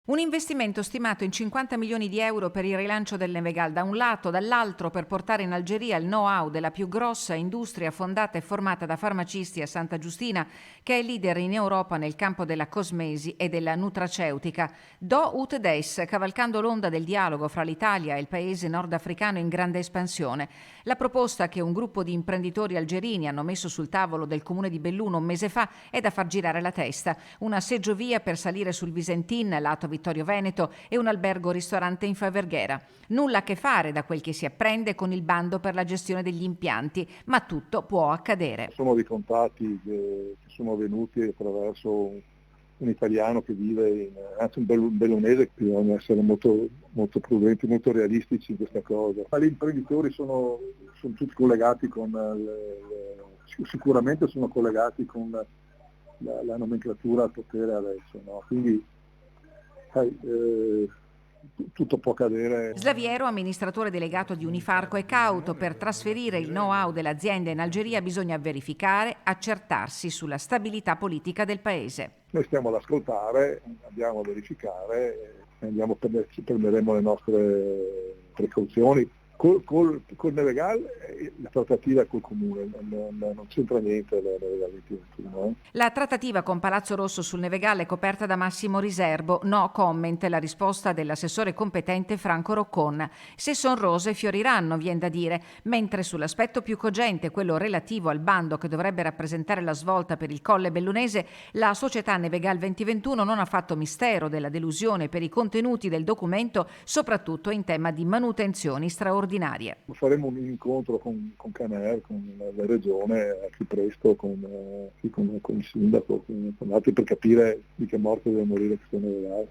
Un investimento stimato in 50 milioni di euro per il rilancio del Nevegal da un lato, dall'altro per portare in Algeria il know-how della più grossa industria fondata e formata da farmacisti a Santa Giustina, che è leader in Europa nel campo della cosmesi e della nutraceutica. Do ut des, cavalcando l'onda del dialogo fra l'Italia e il paese nordafricano in grande espansione. La proposta che un gruppo di imprenditori algerini hanno messo sul tavolo del comune di Belluno un mese fa è da far girare la testa. Una seggiovia per salire sul Visentin, lato Vittorio Veneto, e un albergo-ristorante in Faverghera. Nulla a che fare, da quel che si apprende, con il bando per la gestione degli impianti, ma tutto può accadere. Sono dei contatti che sono venuti attraverso un italiano che vive anzi un bellunese, che bisogna essere molto, molto prudenti, molto realistici in questa cosa. Ma gli imprenditori sono tutti collegati sicuramente sono collegati con la nomenclatura al potere adesso, no? Quindi tutto può accadere. Slaviero, amministratore delegato di Unifarco, è cauto: per trasferire il know-how dell'azienda in Algeria bisogna verificare, accertarsi sulla stabilità politica del paese. Noi stiamo ad ascoltare, andiamo a verificare, prenderemo le nostre precauzioni. Col Nevegal la trattativa è col comune, non c'entra niente la Nevegal 21. La trattativa con Palazzo Rosso sul Nevegal è coperta da massimo riservo. No comment la risposta dell'assessore competente Franco Roccon. Se son rose fioriranno, vien da dire, mentre sull'aspetto più cogente, quello relativo al bando che dovrebbe rappresentare la svolta per il Colle Bellunese, la società Nevegal 2021 non ha fatto mistero della delusione per i contenuti del documento, soprattutto in tema di manutenzioni straordinarie. Faremo un incontro con Caner, con la regione, al più presto, con il sindaco, con altri, per capire di che morte deve morire questo Nevegal.